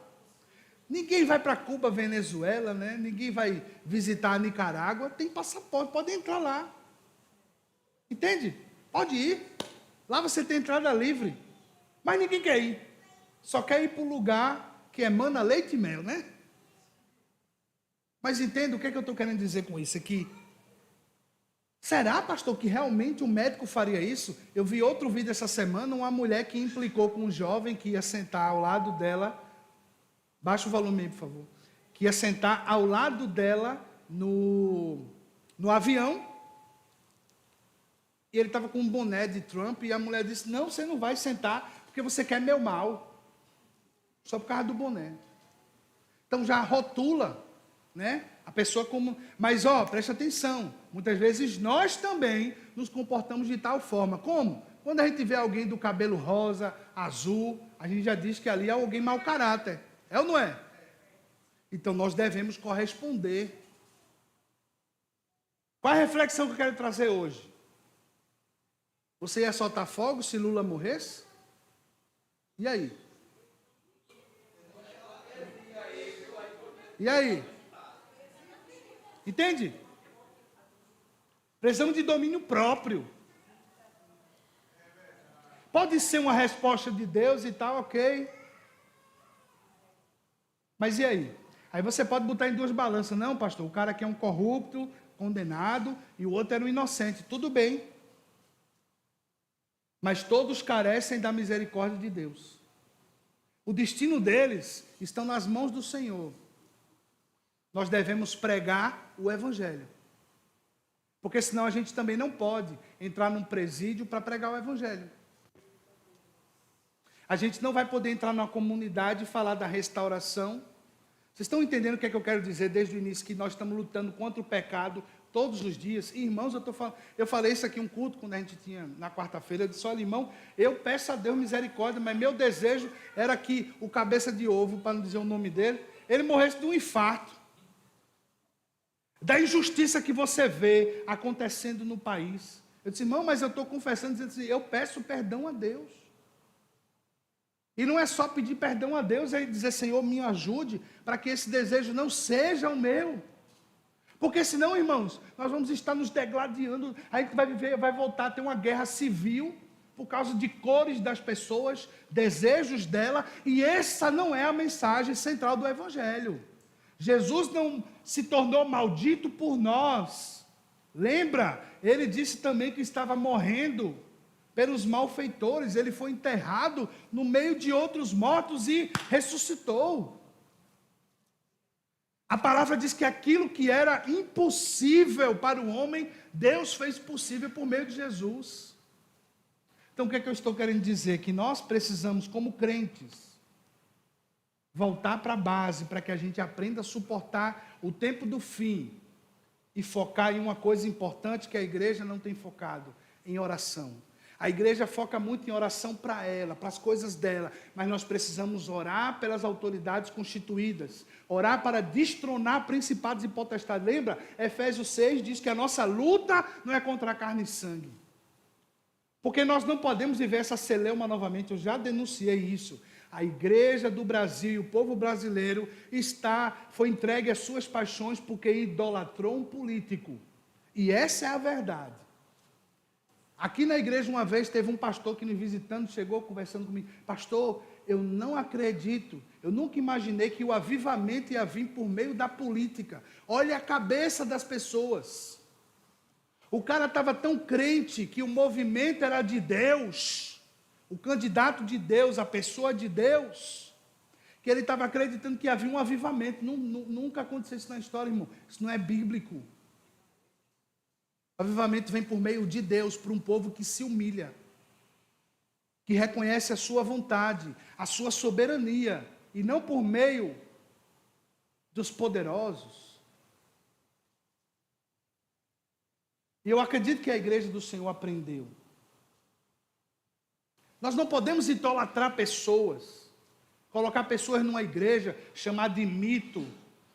Speaker 1: Ninguém vai para Cuba, Venezuela, né? Ninguém vai visitar a Nicarágua, tem passaporte, pode entrar lá. Entende? Pode ir. Lá você tem entrada livre. Mas ninguém quer ir. Só quer ir para o lugar que emana leite e mel, né? Mas entende o que é que eu estou querendo dizer com isso aqui? Será, pastor, que realmente um médico faria isso? Eu vi outro vídeo essa semana, uma mulher que implicou com um jovem que ia sentar ao lado dela. Baixa o volume aí, por favor. Que ia sentar ao lado dela no avião. E ele estava com um boné de Trump. E a mulher disse, não, você não vai sentar porque você quer meu mal. Só por causa do boné. Então já rotula, né? A pessoa como... Mas, preste atenção. Muitas vezes nós também nos comportamos de tal forma. Como? Quando a gente vê alguém do cabelo rosa, azul, a gente já diz que ali é alguém mau caráter. É ou não é? Então nós devemos corresponder. Qual a reflexão que eu quero trazer hoje? Você ia soltar fogo se Lula morresse? E aí? E aí? Entende? Precisamos de domínio próprio. Pode ser uma resposta de Deus e tal, ok. Mas e aí? Aí você pode botar em duas balanças. Não, pastor, o cara aqui é um corrupto, condenado, e o outro era um inocente. Tudo bem. Mas todos carecem da misericórdia de Deus. O destino deles está nas mãos do Senhor. Nós devemos pregar o Evangelho. Porque senão a gente também não pode entrar num presídio para pregar o Evangelho. A gente não vai poder entrar numa comunidade e falar da restauração. Vocês estão entendendo o que é que eu quero dizer desde o início? Que nós estamos lutando contra o pecado todos os dias. E, irmãos, eu falei isso aqui em um culto, quando a gente tinha na quarta-feira. Eu disse, olha, irmão, eu peço a Deus misericórdia, mas meu desejo era que o cabeça de ovo, para não dizer o nome dele, ele morresse de um infarto. Da injustiça que você vê acontecendo no país. Eu disse, irmão, mas eu estou confessando, dizendo assim, eu peço perdão a Deus. E não é só pedir perdão a Deus, é dizer, Senhor, me ajude, para que esse desejo não seja o meu. Porque senão, irmãos, nós vamos estar nos degladiando, a gente vai viver, vai voltar a ter uma guerra civil, por causa de cores das pessoas, desejos dela, e essa não é a mensagem central do Evangelho. Jesus não se tornou maldito por nós. Lembra? Ele disse também que estava morrendo pelos malfeitores, ele foi enterrado no meio de outros mortos e ressuscitou. A palavra diz que aquilo que era impossível para o homem, Deus fez possível por meio de Jesus. Então o que é que eu estou querendo dizer? Que nós precisamos, como crentes, voltar para a base, para que a gente aprenda a suportar o tempo do fim e focar em uma coisa importante que a igreja não tem focado, em oração. A igreja foca muito em oração para ela, para as coisas dela, mas nós precisamos orar pelas autoridades constituídas, orar para destronar principados e potestades. Lembra? Efésios 6 diz que a nossa luta não é contra a carne e sangue. Porque nós não podemos viver essa celeuma novamente, eu já denunciei isso. A igreja do Brasil, o povo brasileiro, foi entregue às suas paixões porque idolatrou um político. E essa é a verdade. Aqui na igreja uma vez teve um pastor que me visitando, chegou conversando comigo. Pastor, eu não acredito, eu nunca imaginei que o avivamento ia vir por meio da política. Olha a cabeça das pessoas. O cara estava tão crente que o movimento era de Deus, o candidato de Deus, a pessoa de Deus, que ele estava acreditando que havia um avivamento. Nunca aconteceu isso na história, irmão. Isso não é bíblico. O avivamento vem por meio de Deus, para um povo que se humilha, que reconhece a sua vontade, a sua soberania, e não por meio dos poderosos. E eu acredito que a igreja do Senhor aprendeu. Nós não podemos idolatrar pessoas, colocar pessoas numa igreja, chamar de mito,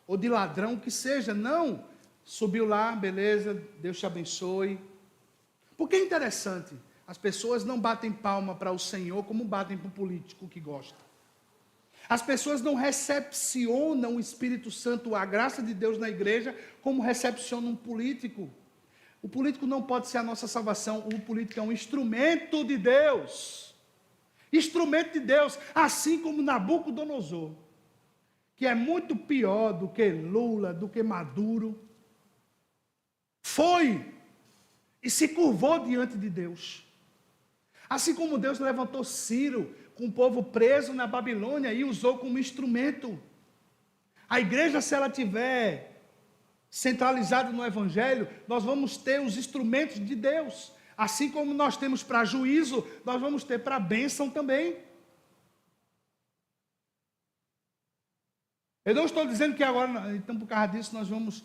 Speaker 1: ou de ladrão, o que seja, não. Subiu lá, beleza, Deus te abençoe. Porque é interessante, as pessoas não batem palma para o Senhor como batem para o político que gosta. As pessoas não recepcionam o Espírito Santo, a graça de Deus na igreja, como recepcionam um político. O político não pode ser a nossa salvação, o político é um instrumento de Deus. Instrumento de Deus, assim como Nabucodonosor, que é muito pior do que Lula, do que Maduro. Foi e se curvou diante de Deus. Assim como Deus levantou Ciro, com o povo preso na Babilônia, e usou como instrumento. A igreja, se ela tiver centralizada no Evangelho, nós vamos ter os instrumentos de Deus. Assim como nós temos para juízo, nós vamos ter para bênção também. Eu não estou dizendo que agora, então por causa disso, nós vamos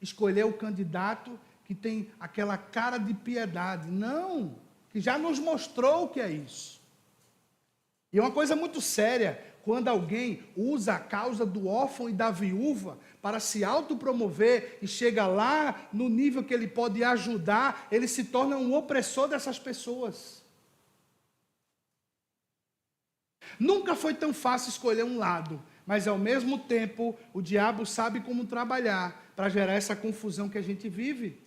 Speaker 1: escolher o candidato que tem aquela cara de piedade. Não, que já nos mostrou o que é isso. E é uma coisa muito séria, quando alguém usa a causa do órfão e da viúva para se autopromover e chega lá no nível que ele pode ajudar, ele se torna um opressor dessas pessoas. Nunca foi tão fácil escolher um lado, mas ao mesmo tempo o diabo sabe como trabalhar para gerar essa confusão que a gente vive.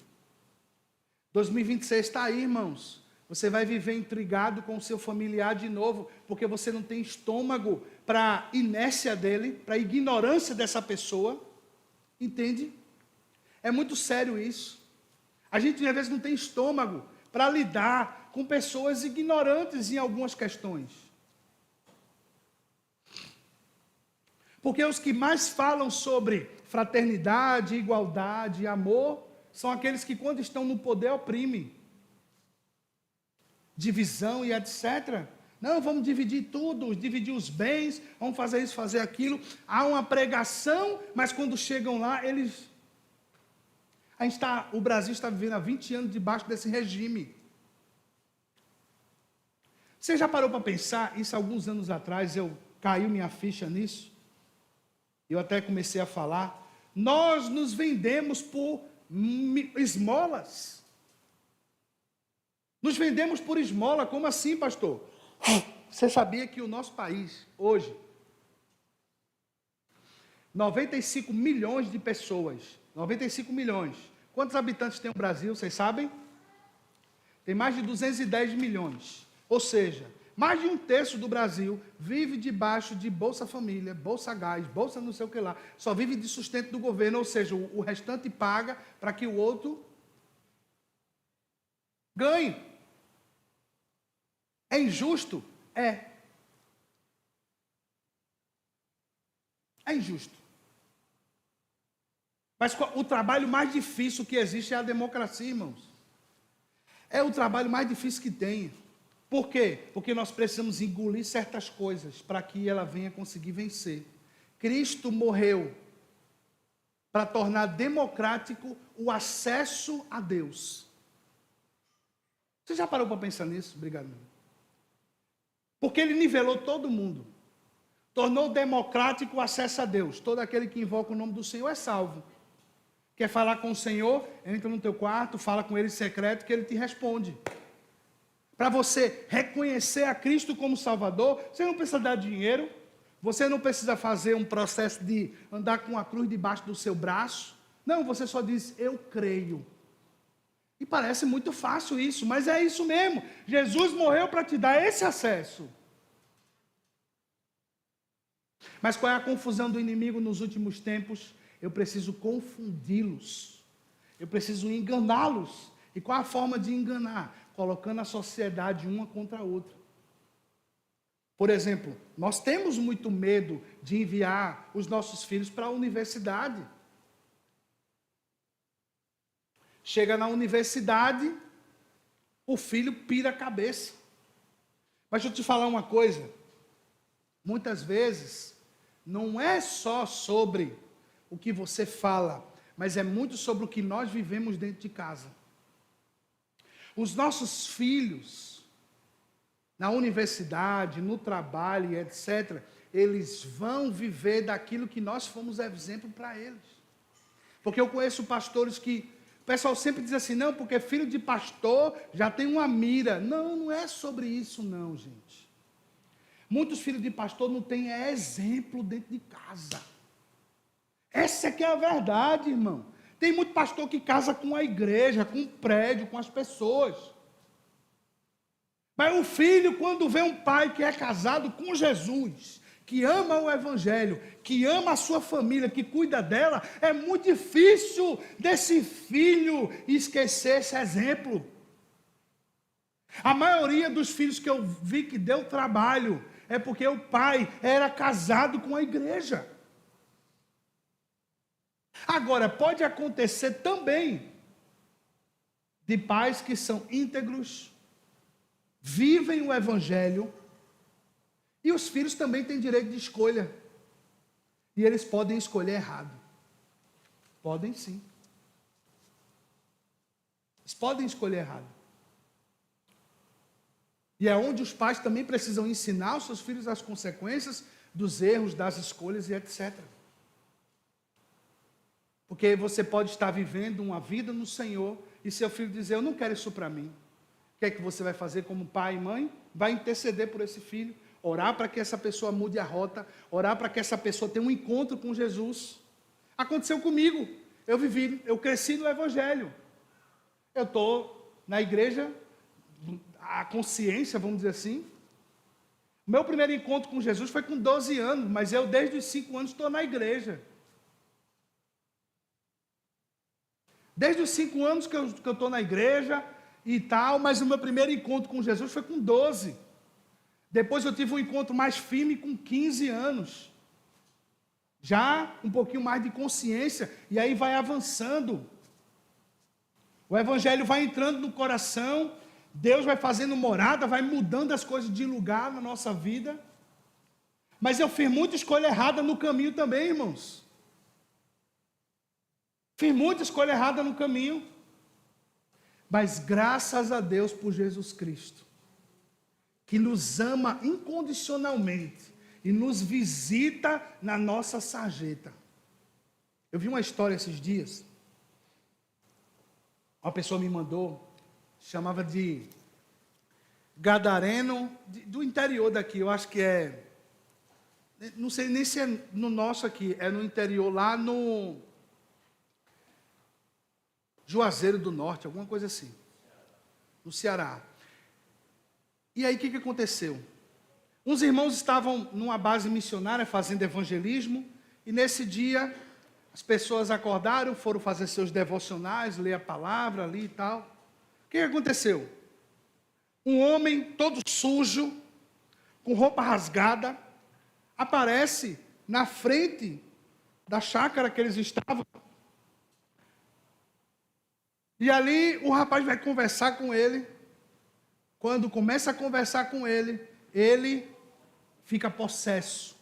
Speaker 1: 2026 está aí, irmãos. Você vai viver intrigado com o seu familiar de novo, porque você não tem estômago para a inércia dele, para a ignorância dessa pessoa. Entende? É muito sério isso. A gente às vezes não tem estômago para lidar com pessoas ignorantes em algumas questões. Porque os que mais falam sobre fraternidade, igualdade, amor, são aqueles que quando estão no poder oprimem. Divisão e etc. Não, vamos dividir tudo, dividir os bens, vamos fazer isso, fazer aquilo. Há uma pregação, mas quando chegam lá, o Brasil está vivendo há 20 anos debaixo desse regime. Você já parou para pensar, isso alguns anos atrás, caiu minha ficha nisso, eu até comecei a falar, nós nos vendemos por esmolas. Nos vendemos por esmola. Como assim, pastor? Você sabia que o nosso país, hoje, 95 milhões de pessoas, 95 milhões. Quantos habitantes tem o Brasil, vocês sabem? Tem mais de 210 milhões. Ou seja, mais de um terço do Brasil vive debaixo de Bolsa Família, Bolsa Gás, Bolsa não sei o que lá. Só vive de sustento do governo, ou seja, o restante paga para que o outro ganhe. É injusto? É. É injusto. Mas o trabalho mais difícil que existe é a democracia, irmãos. É o trabalho mais difícil que tem. Por quê? Porque nós precisamos engolir certas coisas para que ela venha conseguir vencer. Cristo morreu para tornar democrático o acesso a Deus. Você já parou para pensar nisso? Obrigado. Porque ele nivelou todo mundo. Tornou democrático o acesso a Deus. Todo aquele que invoca o nome do Senhor é salvo. Quer falar com o Senhor? Entra no teu quarto, fala com ele em secreto, que ele te responde. Para você reconhecer a Cristo como Salvador, você não precisa dar dinheiro, você não precisa fazer um processo de andar com a cruz debaixo do seu braço. Não, você só diz, eu creio. E parece muito fácil isso, mas é isso mesmo. Jesus morreu para te dar esse acesso. Mas qual é a confusão do inimigo nos últimos tempos? Eu preciso confundi-los. Eu preciso enganá-los. E qual a forma de enganar? Colocando a sociedade uma contra a outra. Por exemplo, nós temos muito medo de enviar os nossos filhos para a universidade. Chega na universidade, o filho pira a cabeça. Mas deixa eu te falar uma coisa. Muitas vezes, não é só sobre o que você fala, mas é muito sobre o que nós vivemos dentro de casa. Os nossos filhos, na universidade, no trabalho, etc., eles vão viver daquilo que nós fomos exemplo para eles. Porque eu conheço pastores que, o pessoal sempre diz assim, não, porque filho de pastor já tem uma mira. Não, não é sobre isso não, gente. Muitos filhos de pastor não têm exemplo dentro de casa. Essa é que é a verdade, irmão. Tem muito pastor que casa com a igreja, com o prédio, com as pessoas. Mas o filho, quando vê um pai que é casado com Jesus, que ama o evangelho, que ama a sua família, que cuida dela, é muito difícil desse filho esquecer esse exemplo. A maioria dos filhos que eu vi que deu trabalho é porque o pai era casado com a igreja. Agora, pode acontecer também de pais que são íntegros, vivem o evangelho, e os filhos também têm direito de escolha. E eles podem escolher errado. Podem sim. Eles podem escolher errado. E é onde os pais também precisam ensinar os seus filhos as consequências dos erros, das escolhas e etc. Porque você pode estar vivendo uma vida no Senhor e seu filho dizer, eu não quero isso para mim. O que é que você vai fazer como pai e mãe? Vai interceder por esse filho, orar para que essa pessoa mude a rota, orar para que essa pessoa tenha um encontro com Jesus. Aconteceu comigo, eu cresci no Evangelho. Eu estou na igreja, a consciência, vamos dizer assim. Meu primeiro encontro com Jesus foi com 12 anos, mas eu desde os 5 anos estou na igreja. Desde os 5 anos que eu estou na igreja e tal, mas o meu primeiro encontro com Jesus foi com 12. Depois eu tive um encontro mais firme com 15 anos. Já um pouquinho mais de consciência, e aí vai avançando. O evangelho vai entrando no coração, Deus vai fazendo morada, vai mudando as coisas de lugar na nossa vida. Mas eu fiz muita escolha errada no caminho também, irmãos. Fiz muita escolha errada no caminho. Mas graças a Deus por Jesus Cristo, que nos ama incondicionalmente e nos visita na nossa sarjeta. Eu vi uma história esses dias. Uma pessoa me mandou, chamava de gadareno, do interior daqui, eu acho que é, não sei nem se é no nosso aqui, é no interior, lá no Juazeiro do Norte, alguma coisa assim, no Ceará. E aí o que aconteceu? Uns irmãos estavam numa base missionária fazendo evangelismo, e nesse dia as pessoas acordaram, foram fazer seus devocionais, ler a palavra ali e tal. O que aconteceu? Um homem todo sujo, com roupa rasgada, aparece na frente da chácara que eles estavam. E ali o rapaz vai conversar com ele. Quando começa a conversar com ele, ele fica possesso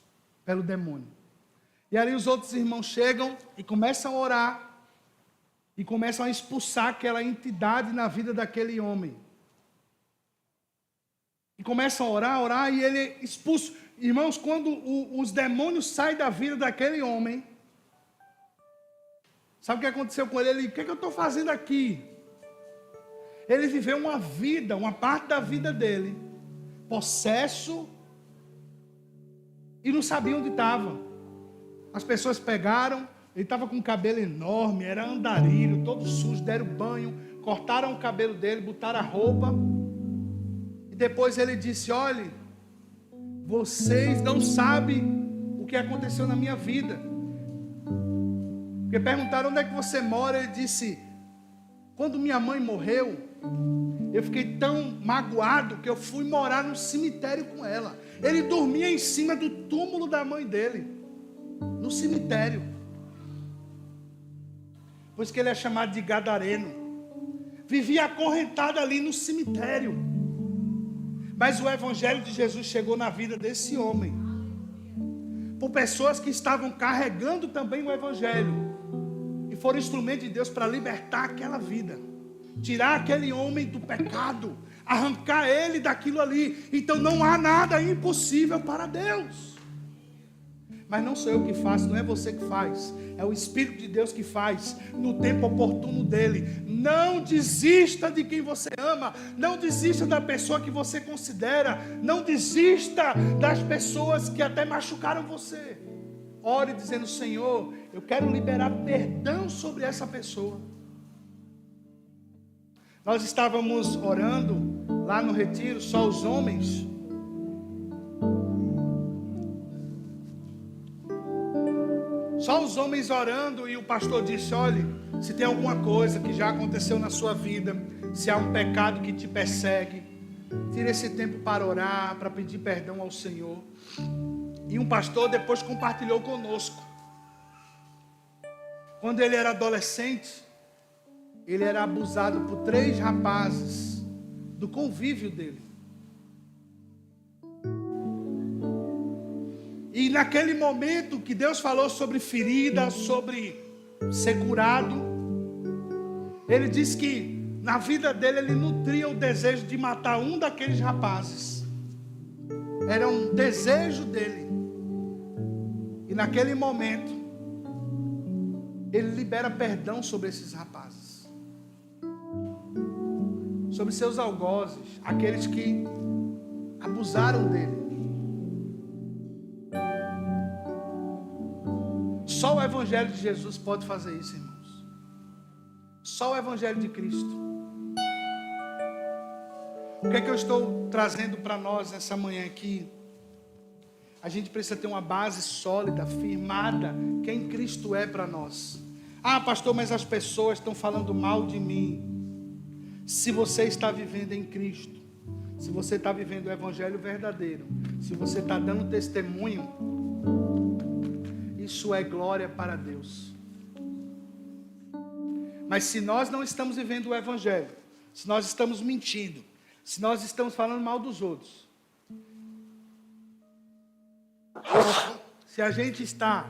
Speaker 1: pelo demônio. E ali os outros irmãos chegam e começam a orar. E começam a expulsar aquela entidade na vida daquele homem. E começam a orar, e ele expulsa. Irmãos, quando os demônios saem da vida daquele homem, sabe o que aconteceu com ele? Ele, o que eu estou fazendo aqui? Ele viveu uma vida, uma parte da vida dele, possesso, e não sabia onde estava. As pessoas pegaram, ele estava com um cabelo enorme, era andarilho, todo sujo, deram banho, cortaram o cabelo dele, botaram a roupa, e depois ele disse: olhe, vocês não sabem o que aconteceu na minha vida. Porque perguntaram: onde é que você mora? Ele disse: quando minha mãe morreu, eu fiquei tão magoado que eu fui morar no cemitério com ela. Ele dormia em cima do túmulo da mãe dele, no cemitério. Por isso que ele é chamado de gadareno. Vivia acorrentado ali no cemitério. Mas o evangelho de Jesus chegou na vida desse homem, por pessoas que estavam carregando também o evangelho, e foram instrumento de Deus para libertar aquela vida, tirar aquele homem do pecado, arrancar ele daquilo ali. Então não há nada impossível para Deus. Mas não sou eu que faço, não é você que faz, é o Espírito de Deus que faz, no tempo oportuno dele. Não desista de quem você ama, não desista da pessoa que você considera, não desista das pessoas que até machucaram você. Ore dizendo: Senhor, eu quero liberar perdão sobre essa pessoa. Nós estávamos orando lá no retiro, só os homens. Só os homens orando, e o pastor disse: olhe, se tem alguma coisa que já aconteceu na sua vida, se há um pecado que te persegue, tire esse tempo para orar, para pedir perdão ao Senhor. E um pastor depois compartilhou conosco. Quando ele era adolescente, ele era abusado por 3 rapazes do convívio dele. E naquele momento que Deus falou sobre ferida, sobre ser curado, ele disse que na vida dele ele nutria o desejo de matar um daqueles rapazes. Era um desejo dele. E naquele momento ele libera perdão sobre esses rapazes, sobre seus algozes, aqueles que abusaram dele. Só o Evangelho de Jesus pode fazer isso, irmãos. Só o Evangelho de Cristo. O que é que eu estou trazendo para nós nessa manhã aqui? A gente precisa ter uma base sólida, firmada, quem Cristo é para nós. Ah, pastor, mas as pessoas estão falando mal de mim. Se você está vivendo em Cristo, se você está vivendo o Evangelho verdadeiro, se você está dando testemunho, isso é glória para Deus. Mas se nós não estamos vivendo o Evangelho, se nós estamos mentindo, se nós estamos falando mal dos outros, se a gente está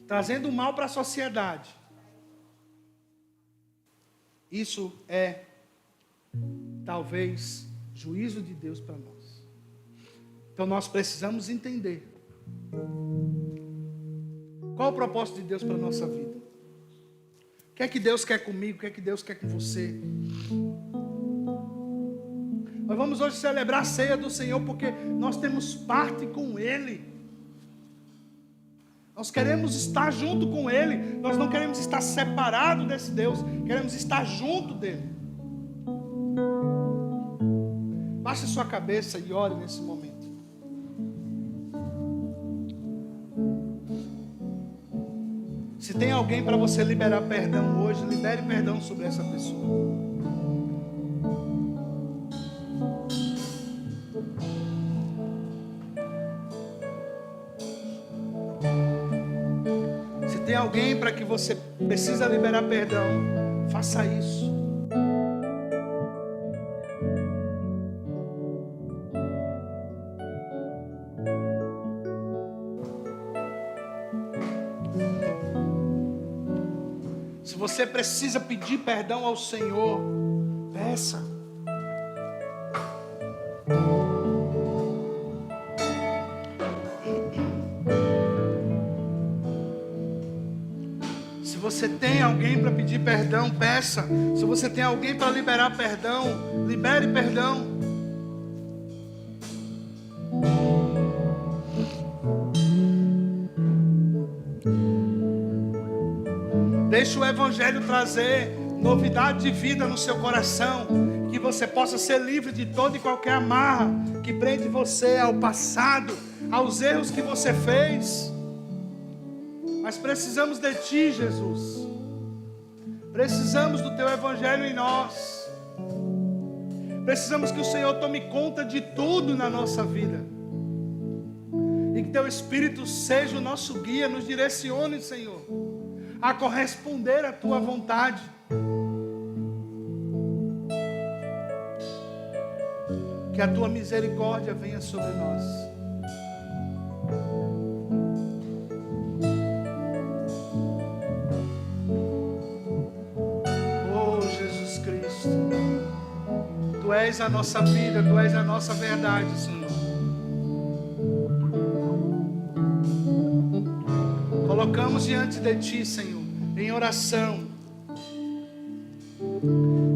Speaker 1: trazendo mal para a sociedade, isso é talvez juízo de Deus para nós. Então nós precisamos entender qual o propósito de Deus para a nossa vida. O que é que Deus quer comigo? O que é que Deus quer com você? Nós vamos hoje celebrar a ceia do Senhor porque nós temos parte com Ele. Nós queremos estar junto com Ele. Nós não queremos estar separado desse Deus. Queremos estar junto dEle. Baixe sua cabeça e ore nesse momento. Se tem alguém para você liberar perdão hoje, libere perdão sobre essa pessoa. Se tem alguém para que você precisa liberar perdão, faça isso. Se você precisa pedir perdão ao Senhor, peça. Se você tem alguém para pedir perdão, peça. Se você tem alguém para liberar perdão, libere perdão. Deixe o Evangelho trazer novidade de vida no seu coração, que você possa ser livre de toda e qualquer amarra que prende você ao passado, aos erros que você fez. Mas precisamos de Ti, Jesus. Precisamos do Teu Evangelho em nós. Precisamos que o Senhor tome conta de tudo na nossa vida. E que Teu Espírito seja o nosso guia, nos direcione, Senhor, a corresponder à Tua vontade. Que a Tua misericórdia venha sobre nós. Oh, Jesus Cristo, Tu és a nossa vida, Tu és a nossa verdade, Senhor. Colocamos diante de Ti, Senhor, em oração,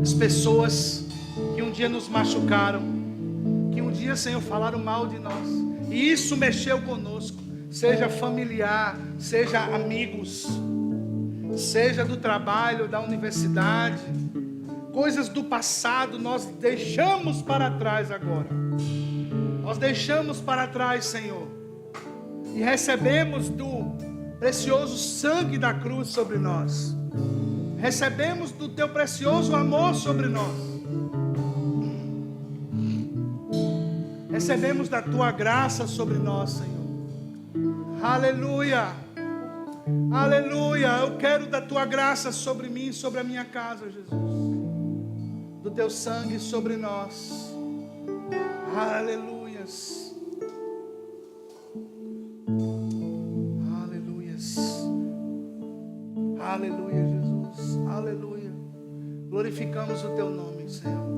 Speaker 1: as pessoas que um dia nos machucaram, que um dia, Senhor, falaram mal de nós, e isso mexeu conosco, seja familiar, seja amigos, seja do trabalho, da universidade, coisas do passado nós deixamos para trás agora, nós deixamos para trás, Senhor, e recebemos do precioso sangue da cruz sobre nós. Recebemos do Teu precioso amor sobre nós. Recebemos da Tua graça sobre nós, Senhor. Aleluia. Aleluia. Eu quero da Tua graça sobre mim e sobre a minha casa, Jesus. Do Teu sangue sobre nós. Aleluias. Aleluia, Jesus, aleluia. Glorificamos o Teu nome, Senhor.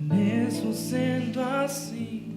Speaker 2: Mesmo sendo assim,